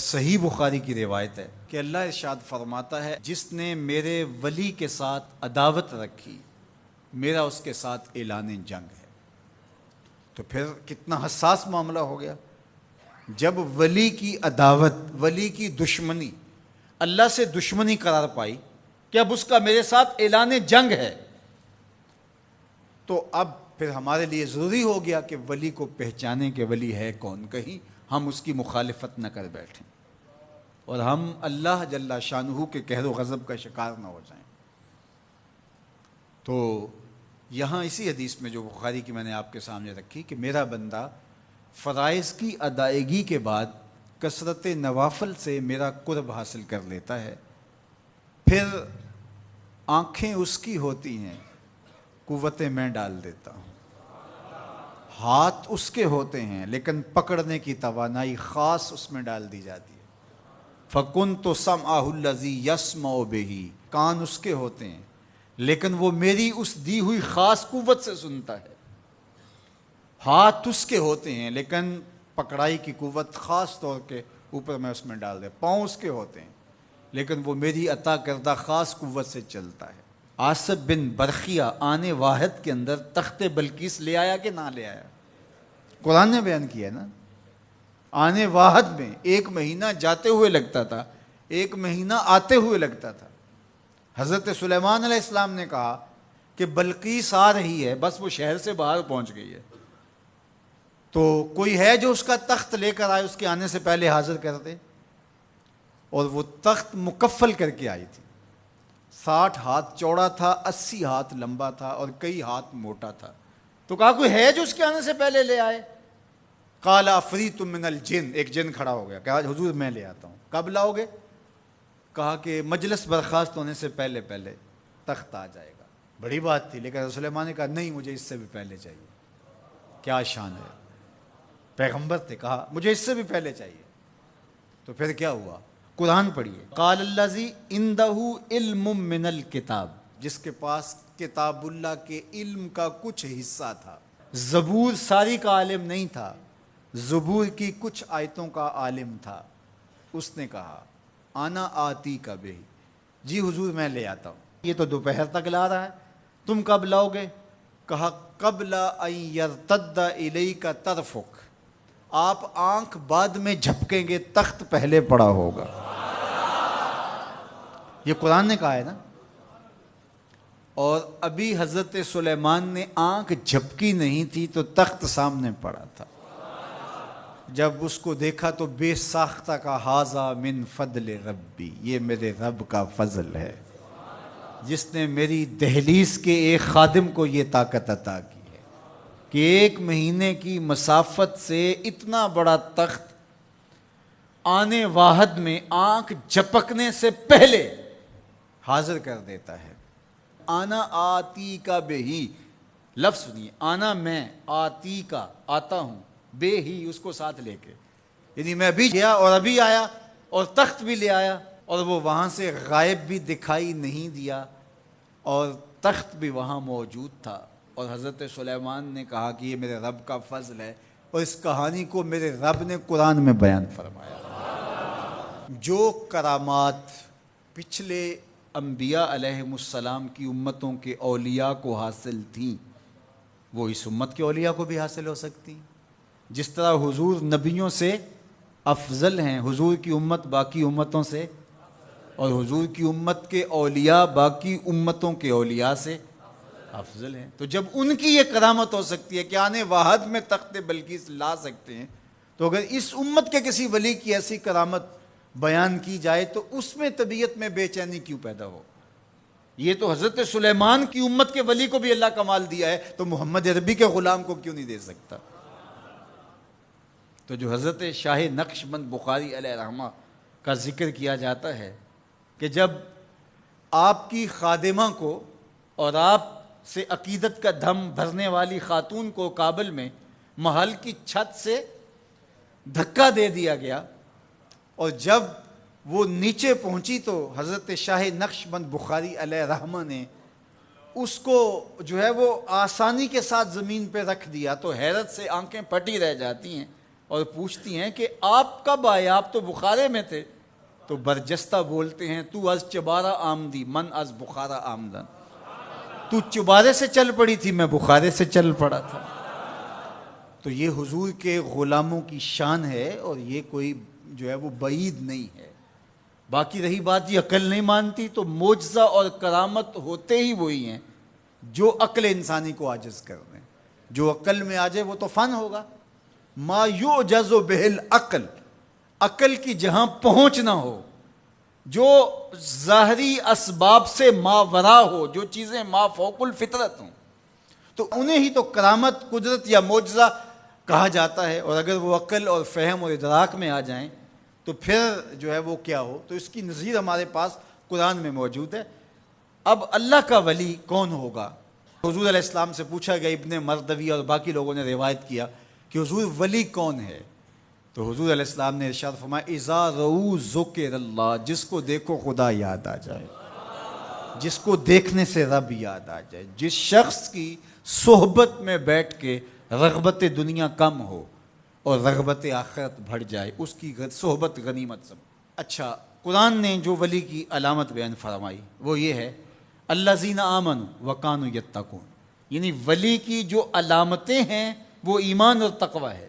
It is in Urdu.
صحیح بخاری کی روایت ہے کہ اللہ ارشاد فرماتا ہے جس نے میرے ولی کے ساتھ عداوت رکھی میرا اس کے ساتھ اعلان جنگ ہے۔ تو پھر کتنا حساس معاملہ ہو گیا جب ولی کی عداوت، ولی کی دشمنی، اللہ سے دشمنی قرار پائی کہ اب اس کا میرے ساتھ اعلان جنگ ہے، تو اب پھر ہمارے لیے ضروری ہو گیا کہ ولی کو پہچانے کہ ولی ہے کون، کہیں ہم اس کی مخالفت نہ کر بیٹھیں اور ہم اللہ جل شانہ کے قہر و غضب کا شکار نہ ہو جائیں۔ تو یہاں اسی حدیث میں جو بخاری کی میں نے آپ کے سامنے رکھی کہ میرا بندہ فرائض کی ادائیگی کے بعد کثرت نوافل سے میرا قرب حاصل کر لیتا ہے، پھر آنکھیں اس کی ہوتی ہیں، قوتیں میں ڈال دیتا ہوں، ہاتھ اس کے ہوتے ہیں لیکن پکڑنے کی توانائی خاص اس میں ڈال دی جاتی ہے۔ فَكُنْتُ سَمْعَهُ الَّذِي يَسْمَعُ بِهِ، کان اس کے ہوتے ہیں لیکن وہ میری اس دی ہوئی خاص قوت سے سنتا ہے۔ ہاتھ اس کے ہوتے ہیں لیکن پکڑائی کی قوت خاص طور کے اوپر میں اس میں ڈال دے۔ پاؤں اس کے ہوتے ہیں لیکن وہ میری عطا کردہ خاص قوت سے چلتا ہے۔ آصف بن برخیہ آنے واحد کے اندر تخت بلقیس لے آیا کہ نہ لے آیا؟ قرآن نے بیان کیا نا، آنے واحد میں 1 مہینہ جاتے ہوئے لگتا تھا، 1 مہینہ آتے ہوئے لگتا تھا۔ حضرت سلیمان علیہ السلام نے کہا کہ بلقیس آ رہی ہے، بس وہ شہر سے باہر پہنچ گئی ہے، تو کوئی ہے جو اس کا تخت لے کر آئے، اس کے آنے سے پہلے حاضر کر دے۔ اور وہ تخت مکفل کر کے آئی تھی، 60 ہاتھ چوڑا تھا، 80 ہاتھ لمبا تھا اور کئی ہاتھ موٹا تھا۔ تو کہا کوئی ہے جو اس کے آنے سے پہلے لے آئے؟ قال عفریت من الجن، ایک جن کھڑا ہو گیا، کہا حضور میں لے آتا ہوں۔ کب لاؤ گے؟ کہا کہ مجلس برخاست ہونے سے پہلے پہلے تخت آ جائے گا۔ بڑی بات تھی، لیکن رسول اللہ نے کہا نہیں، مجھے اس سے بھی پہلے چاہیے۔ کیا شان ہے، پیغمبر تھے، کہا مجھے اس سے بھی پہلے چاہیے۔ تو پھر کیا ہوا؟ قرآن پڑھیے، قال الذی عندہ علم من الکتاب، جس کے پاس کتاب اللہ کے علم کا کچھ حصہ تھا۔ زبور ساری کا عالم نہیں تھا، زبور کی کچھ آیتوں کا عالم تھا۔ اس نے کہا انا آتی کا بہ، جی حضور میں لے آتا ہوں۔ یہ تو دوپہر تک لا رہا ہے، تم کب لاؤ گے؟ کہا قبل ان یرتد الیک طرفک، آپ آنکھ بعد میں جھپکیں گے، تخت پہلے پڑا ہوگا۔ یہ قرآن نے کہا ہے نا۔ اور ابھی حضرت سلیمان نے آنکھ جھپکی نہیں تھی تو تخت سامنے پڑا تھا۔ جب اس کو دیکھا تو بے ساختہ کا ھذا من فضل ربی، یہ میرے رب کا فضل ہے جس نے میری دہلیز کے ایک خادم کو یہ طاقت عطا کی ہے کہ 1 مہینے کی مسافت سے اتنا بڑا تخت آنے واحد میں آنکھ جھپکنے سے پہلے حاضر کر دیتا ہے۔ آنا آتی کا بے ہی، لفظ سنیے، آنا میں، آتی کا آتا ہوں، بے ہی اس کو ساتھ لے کے، یعنی میں ابھی گیا اور ابھی آیا اور تخت بھی لے آیا، اور وہ وہاں سے غائب بھی دکھائی نہیں دیا اور تخت بھی وہاں موجود تھا۔ اور حضرت سلیمان نے کہا کہ یہ میرے رب کا فضل ہے، اور اس کہانی کو میرے رب نے قرآن میں بیان فرمایا۔ جو کرامات پچھلے انبیاء علیہم السلام کی امتوں کے اولیاء کو حاصل تھیں، وہ اس امت کے اولیاء کو بھی حاصل ہو سکتی ہیں۔ جس طرح حضور نبیوں سے افضل ہیں، حضور کی امت باقی امتوں سے، اور حضور کی امت کے اولیاء باقی امتوں کے اولیاء سے افضل ہیں۔ تو جب ان کی یہ کرامت ہو سکتی ہے کہ آنے واحد میں تخت بلقیس لا سکتے ہیں، تو اگر اس امت کے کسی ولی کی ایسی کرامت بیان کی جائے تو اس میں طبیعت میں بے چینی کیوں پیدا ہو؟ یہ تو حضرت سلیمان کی امت کے ولی کو بھی اللہ کمال دیا ہے، تو محمد عربی کے غلام کو کیوں نہیں دے سکتا؟ تو جو حضرت شاہ نقشبند بخاری علیہ رحمہ کا ذکر کیا جاتا ہے کہ جب آپ کی خادمہ کو اور آپ سے عقیدت کا دھم بھرنے والی خاتون کو کابل میں محل کی چھت سے دھکا دے دیا گیا، اور جب وہ نیچے پہنچی تو حضرت شاہ نقشبند بخاری علیہ رحمہ نے اس کو جو ہے وہ آسانی کے ساتھ زمین پہ رکھ دیا، تو حیرت سے آنکھیں پھٹی رہ جاتی ہیں اور پوچھتی ہیں کہ آپ کب آئے، آپ تو بخارے میں تھے؟ تو برجستہ بولتے ہیں تو از چبارہ آمدی من از بخارا آمدن، تو چبارے سے چل پڑی تھی، میں بخارے سے چل پڑا تھا۔ تو یہ حضور کے غلاموں کی شان ہے، اور یہ کوئی جو ہے وہ بعید نہیں ہے۔ باقی رہی بات یہ عقل نہیں مانتی، تو معجزہ اور کرامت ہوتے ہی وہی ہیں جو عقل انسانی کو عاجز کر دیں۔ جو عقل میں آ جائے وہ تو فن ہوگا۔ ما یعجز بہ العقل، عقل کی جہاں پہنچ نہ ہو، جو ظاہری اسباب سے ماورا ہو، جو چیزیں ما فوق الفطرت ہوں، تو انہیں ہی تو کرامت، قدرت یا معجزہ کہا جاتا ہے۔ اور اگر وہ عقل اور فہم اور ادراک میں آ جائیں تو پھر جو ہے وہ کیا ہو۔ تو اس کی نظیر ہمارے پاس قرآن میں موجود ہے۔ اب اللہ کا ولی کون ہوگا؟ حضور علیہ السلام سے پوچھا گیا، ابن مردوی اور باقی لوگوں نے روایت کیا کہ حضور ولی کون ہے؟ تو حضور علیہ السلام نے ارشاد فرمایا، اذا رؤوا ذکر اللہ، جس کو دیکھو خدا یاد آ جائے، جس کو دیکھنے سے رب یاد آ جائے، جس شخص کی صحبت میں بیٹھ کے رغبت دنیا کم ہو اور رغبت آخرت بڑھ جائے، اس کی صحبت غنیمت سمجھ۔ اچھا، قرآن نے جو ولی کی علامت بیان فرمائی وہ یہ ہے، الذین آمنوا وکانوا یتقون، یعنی ولی کی جو علامتیں ہیں وہ ایمان اور تقوی ہے۔